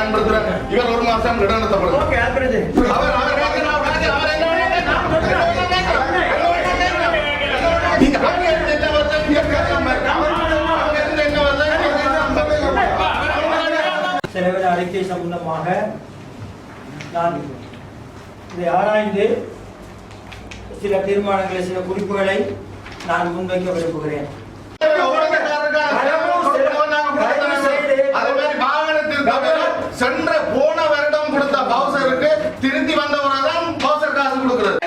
பயன்படுத்துறாங்க. இவர் ஒரு மாசம் இடநிறுத்தப்படுது. செலவின அறிக்கை சம்பந்தமாக நான் இதை ஆராய்ந்து சில தீர்மானங்களை, சில குறிப்புகளை நான் முன்வைக்க விரும்புகிறேன். சென்ற போன வருடம் கொடுத்த பவுசருக்கு திருத்தி வந்தவராதான் பவுசர் காசு கொடுக்கிறது.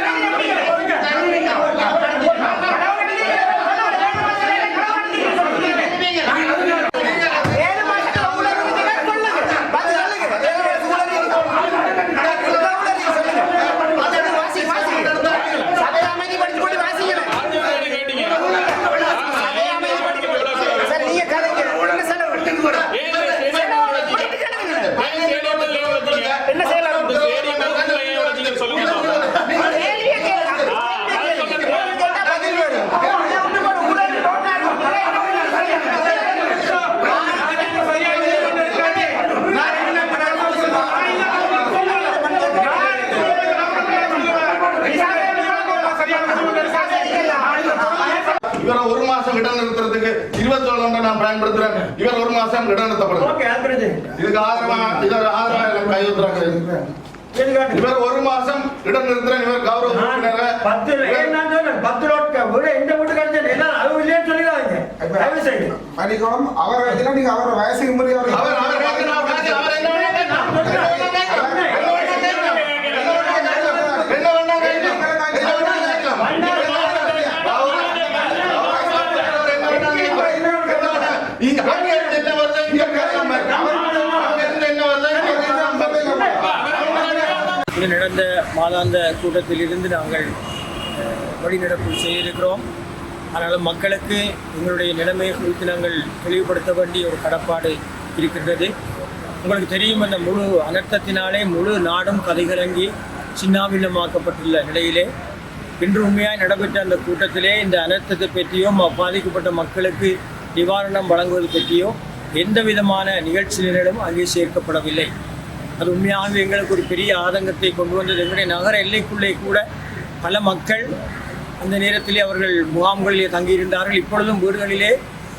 இவரை ஒரு மாசம் இடநிறுத்துறதுக்கு 27 நான் பயன்படுத்துறேன். இவர் ஒரு மாசம் இடநிறுத்தப்படுது. இதுக்கு ஆதரவா கையெழுத்துறாங்க. இவர் ஒரு மாசம் இடநிறுத்துறேன். இவர் கௌரவ உறுப்பினர் 10 அவர் வயசுக்கு முன்னாடி நடந்த மாதாந்த கூட்டத்தில் இருந்து நாங்கள் வழிநடப்பு செய்திருக்கிறோம். ஆனாலும் மக்களுக்கு எங்களுடைய நிலைமை குறித்து நாங்கள் தெளிவுபடுத்த வேண்டிய ஒரு கடப்பாடு இருக்கின்றது. உங்களுக்கு தெரியும், அந்த முழு அனர்த்தத்தினாலே முழு நாடும் கதைகலங்கி சின்னாபின்னமாக்கப்பட்டுள்ள நிலையிலே இன்று உண்மையாய் நடைபெற்ற அந்த கூட்டத்திலே இந்த அனர்த்தத்தை பற்றியோ பாதிக்கப்பட்ட மக்களுக்கு நிவாரணம் வழங்குவது பற்றியோ எந்த விதமான நிகழ்ச்சி நிரலும் அங்கே சேர்க்கப்படவில்லை. அது உண்மையாகவே எங்களுக்கு ஒரு பெரிய ஆதங்கத்தை கொண்டு வந்தது. எங்களுடைய நகர எல்லைக்குள்ளே கூட பல மக்கள் அந்த நேரத்திலே அவர்கள் முகாம்களிலே தங்கியிருந்தார்கள். இப்பொழுதும் வீடுகளிலே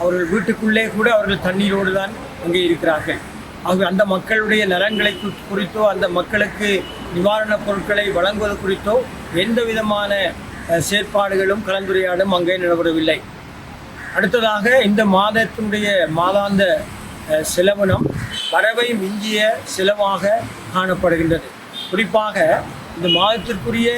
அவர்கள் வீட்டுக்குள்ளே கூட அவர்கள் தண்ணீரோடு தான் அங்கே இருக்கிறார்கள். ஆகவே அந்த மக்களுடைய நலன்களை குறித்தோ அந்த மக்களுக்கு நிவாரணப் பொருட்களை வழங்குவது குறித்தோ எந்த விதமான செயற்பாடுகளும் கலந்துரையாடும் அங்கே நடைபெறவில்லை. அடுத்ததாக இந்த மாதத்தினுடைய மாதாந்த செலவினம் வரவை மிஞ்சிய செலவாக காணப்படுகின்றது. குறிப்பாக இந்த மாதத்திற்குரிய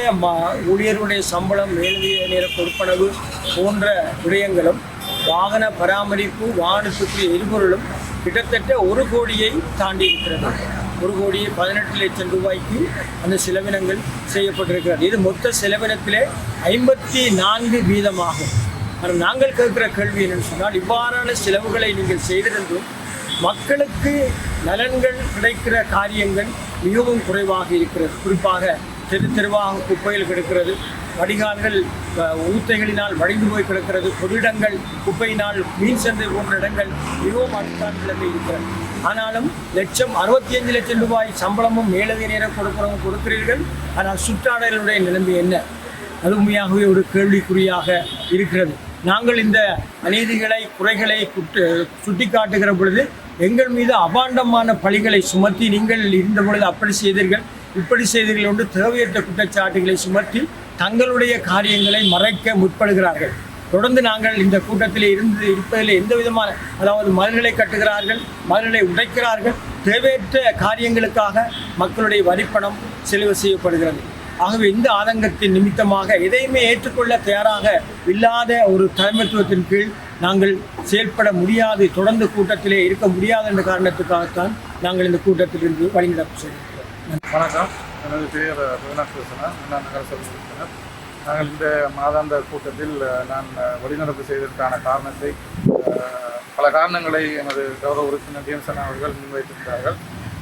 ஊழியர்களுடைய சம்பளம், மேலதிக நேர கொடுப்பனவு போன்ற விடயங்களும் வாகன பராமரிப்பு, வாகனத்துக்குரிய எரிபொருளும் கிட்டத்தட்ட 1 கோடியை தாண்டி இருக்கிறது. 1,18 லட்சம் ரூபாய்க்கு அந்த செலவினங்கள் செய்யப்பட்டிருக்கிறது. இது மொத்த செலவினத்திலே 54% ஆனால் நாங்கள் கேட்கிற கேள்வி என்னென்னு சொன்னால், இவ்வாறான செலவுகளை நீங்கள் செய்திருந்தும் மக்களுக்கு நலன்கள் கிடைக்கிற காரியங்கள் மிகவும் குறைவாக இருக்கிறது. குறிப்பாக தெருவாக குப்பைகள் கிடக்கிறது, வடிகால்கள் ஊத்தைகளினால் வடிந்து போய் கிடக்கிறது, பொதுடங்கள் குப்பையினால் மீன் சந்தை போன்ற இடங்கள் மிகவும் அடுத்தான நிலைமை இருக்கிறது. ஆனாலும் 65 லட்சம் ரூபாய் சம்பளமும் மேலதிக நேரம் கொடுக்கிறீர்கள். ஆனால் சுற்றாடலுடைய நிலைமை என்ன? அது உண்மையாகவே ஒரு கேள்விக்குறியாக இருக்கிறது. நாங்கள் இந்த அநீதிகளை, குறைகளை சுட்டி காட்டுகிற பொழுது எங்கள் மீது அபாண்டமான பழிகளை சுமத்தி, நீங்கள் இருந்த பொழுது அப்படி செய்தீர்கள், இப்படி செய்தீர்கள் என்று தேவையற்ற குற்றச்சாட்டுகளை சுமத்தி தங்களுடைய காரியங்களை மறைக்க முற்படுகிறார்கள். தொடர்ந்து நாங்கள் இந்த கூட்டத்தில் இருப்பதில் எந்த விதமான, அதாவது மதில்களை கட்டுகிறார்கள், மதில்களை உடைக்கிறார்கள், தேவையற்ற காரியங்களுக்காக மக்களுடைய வரிப்பணம் செலவு செய்யப்படுகிறது. ஆகவே இந்த ஆதங்கத்தின் நிமித்தமாக எதையுமே ஏற்றுக்கொள்ள தயாராக இல்லாத ஒரு தலைமைத்துவத்தின் கீழ் நாங்கள் செயல்பட முடியாது, தொடர்ந்து கூட்டத்திலே இருக்க முடியாது என்ற காரணத்துக்காகத்தான் நாங்கள் இந்த கூட்டத்திலிருந்து வழிநடப்பு செய்திருக்கிறோம். வணக்கம், எனது பெயர் ரகுநாத் பேசுகிறேன். நான் நகர சபை உறுப்பினர். நாங்கள் இந்த மாதாந்த கூட்டத்தில் நான் வழிநடப்பு செய்வதற்கான காரணத்தை, பல காரணங்களை எனது கௌரவ உறுப்பினர் ஜேம்சன் அவர்கள் முன்வைத்திருக்கிறார்கள்.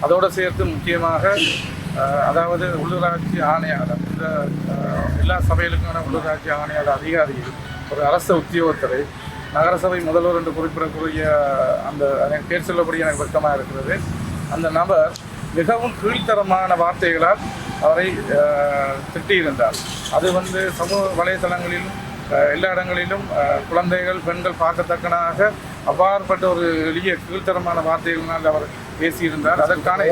அதோடு சேர்த்து முக்கியமாக அதாவது உள்ளூராட்சி ஆணையாளர், இந்த எல்லா சபைகளுக்கான உள்ளூராட்சி ஆணையாளர் அதிகாரிகள், ஒரு அரசு உத்தியோகத்தரை நகரசபை முதல்வர் என்று குறிப்பிடக்கூடிய அந்த எனக்கு பேர் சொல்லப்படி எனக்கு வெட்கமாக இருக்கிறது. அந்த நபர் மிகவும் கீழ்த்தரமான வார்த்தைகளால் அவரை திட்டியிருந்தார். அது சமூக வலைதளங்களிலும் எல்லா இடங்களிலும் குழந்தைகள் பெண்கள் பார்க்கத்தக்கனாக அவ்வாறுபட்ட ஒரு எளிய கீழ்த்தரமான வார்த்தைகளினால் அவர் பேசியிருந்தார். அதற்கான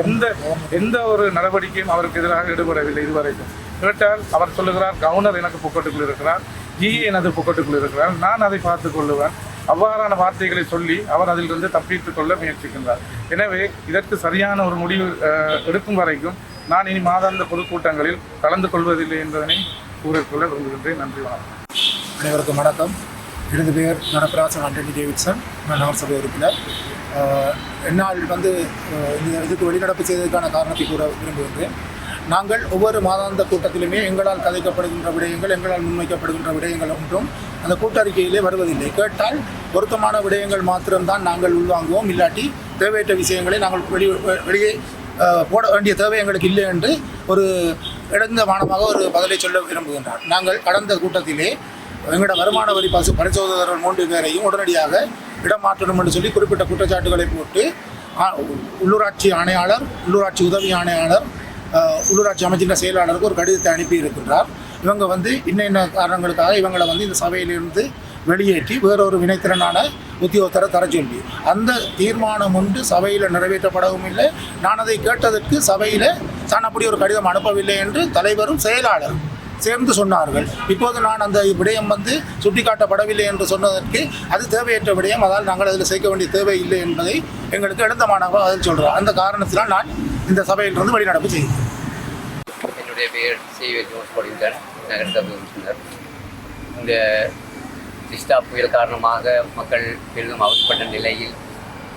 எந்த ஒரு நடவடிக்கையும் அவருக்கு எதிராக ஈடுபடவில்லை இதுவரைக்கும். கேட்டால் அவர் சொல்லுகிறார், கவர்னர் எனக்கு பொக்கட்டுக்குள் இருக்கிறார், ஜிஏ எனது பொக்கட்டுக்குள் இருக்கிறார், நான் அதை பார்த்து கொள்ளுவேன். அவ்வாறான வார்த்தைகளை சொல்லி அவர் அதிலிருந்து தப்பித்துக் கொள்ள முயற்சிக்கின்றார். எனவே இதற்கு சரியான ஒரு முடிவு எடுக்கும் வரைக்கும் நான் இனி மாதாந்த பொதுக்கூட்டங்களில் கலந்து கொள்வதில்லை என்பதனை கூறிக்கொள்ள விரும்புகின்றேன். நன்றி, வணக்கம். அனைவருக்கும் வணக்கம். எனது பெயர் நடப்பராசன் ஆண்டனி டேவிட்சன். நான் நகரசபை உறுப்பினர். என்னால் இந்த இதுக்கு வெளிநடப்பு செய்ததற்கான காரணத்தை கூற விரும்புகின்றேன். நாங்கள் ஒவ்வொரு மாதாந்த கூட்டத்திலுமே எங்களால் கதைக்கப்படுகின்ற விடயங்கள், எங்களால் முன்வைக்கப்படுகின்ற விடயங்கள் ஒன்றும் அந்த கூட்டறிக்கையிலே வருவதில்லை. கேட்டால் பொருத்தமான விடயங்கள் மாத்திரம்தான் நாங்கள் உள்வாங்குவோம். இல்லாட்டி தேவையற்ற விஷயங்களை நாங்கள் வெளியே போட வேண்டிய தேவை எங்களுக்கு இல்லை என்று ஒரு இழந்த மானமாக ஒரு பதிலை சொல்ல விரும்புகின்றார். நாங்கள் கடந்த கூட்டத்திலே எங்களோட வருமான வரி பரிசோதகர்கள் 3 பேரையும் உடனடியாக இடமாற்றணும் என்று சொல்லி குறிப்பிட்ட குற்றச்சாட்டுகளை போட்டு உள்ளூராட்சி ஆணையாளர், உள்ளூராட்சி உதவி ஆணையாளர், உள்ளூராட்சி அமைச்சின் செயலாளருக்கு ஒரு கடிதத்தை அனுப்பி இருக்கின்றார். இவங்க இன்ன காரணங்களுக்காக இவங்களை இந்த சபையிலிருந்து வெளியேற்றி வேறொரு வினைத்திறனான உத்தியோகத்தரை தர சொல்லி அந்த தீர்மானம் ஒன்று சபையில் நிறைவேற்றப்படவும் இல்லை. நான் அதை கேட்டதற்கு சபையில் தான் அப்படி ஒரு கடிதம் அனுப்பவில்லை என்று தலைவரும் செயலாளரும் சேர்ந்து சொன்னார்கள். இப்போது நான் அந்த விடயம் சுட்டிக்காட்டப்படவில்லை என்று சொன்னதற்கு அது தேவையற்ற விடயம், அதால் நாங்கள் அதில் சேர்க்க வேண்டிய தேவை இல்லை என்பதை எங்களுக்கு எழுந்தமானவர்கள் அதில் சொல்கிறோம். அந்த காரணத்தினால் நான் இந்த சபையிலிருந்து வெளிநடப்பு செய்கிறேன். என்னுடைய பெயர் சேவியர் ஜோஸ் பொலிந்தன், நகரசபை உறுப்பினர். இந்த டிஸ்டா புயல் காரணமாக மக்கள் பெரிதும் அவதிப்பட்ட நிலையில்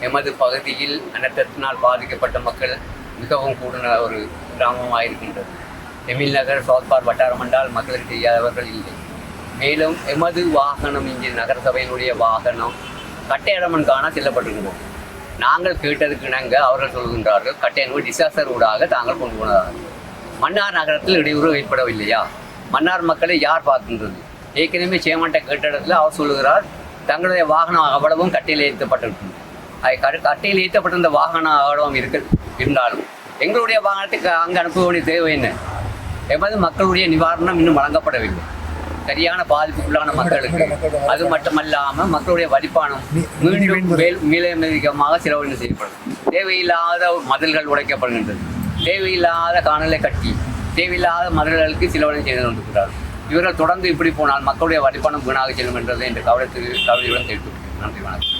எமது பகுதியில் அனர்த்தத்தினால் பாதிக்கப்பட்ட மக்கள் மிகவும் கூடின ஒரு கிராமமாக இருக்கின்றது. எமில் நகர், சவுத்பார் வட்டாரம் என்றால் மக்களுக்கு தெரியாதவர்கள் இல்லை. மேலும் எமது வாகனம், இங்கே நகரசபையினுடைய வாகனம் கட்டையடமன் காண செல்லப்பட்டிருக்கிறோம். நாங்கள் கேட்டதுக்கு இணங்க அவர்கள் சொல்கின்றார்கள், கட்டையனூர் டிசாஸ்டர் ஊடாக தாங்கள் கொண்டு போனதாக. மன்னார் நகரத்தில் இடையூறு ஏற்படவில்லையா? மன்னார் மக்களை யார் பார்க்கின்றது? ஏற்கனவே சேமண்ட கேட்ட இடத்துல அவர் சொல்லுகிறார், தங்களுடைய வாகனம் அவ்வளவும் கட்டையில் ஏற்றப்பட்டிருக்கும். கட்டையில் ஏற்றப்பட்டிருந்த வாகனம் அவ்வளவும் இருந்தாலும் எங்களுடைய வாகனத்துக்கு அங்கே அனுப்ப வேண்டிய தேவை என்ன? எமது மக்களுடைய நிவாரணம் இன்னும் வழங்கப்படவில்லை. சரியான பாதிப்புக்குள்ளான மக்களுக்கு. அது மட்டுமல்லாமல் மக்களுடைய வரிப்பானம் மீண்டும் மேலதிகமாக செலவழிந்து செய்யப்படும். தேவையில்லாத மதில்கள் உடைக்கப்படுகின்றது. தேவையில்லாத காணலை கட்டி தேவையில்லாத மதில்களுக்கு செலவழி செய்து கொண்டிருக்கிறார்கள். இவர்கள் தொடர்ந்து இப்படி போனால் மக்களுடைய வரிப்பானம் வீணாக செல்லும் என்றது என்ற கவலையுடன் தெரிவித்துள்ளேன். நன்றி, வணக்கம்.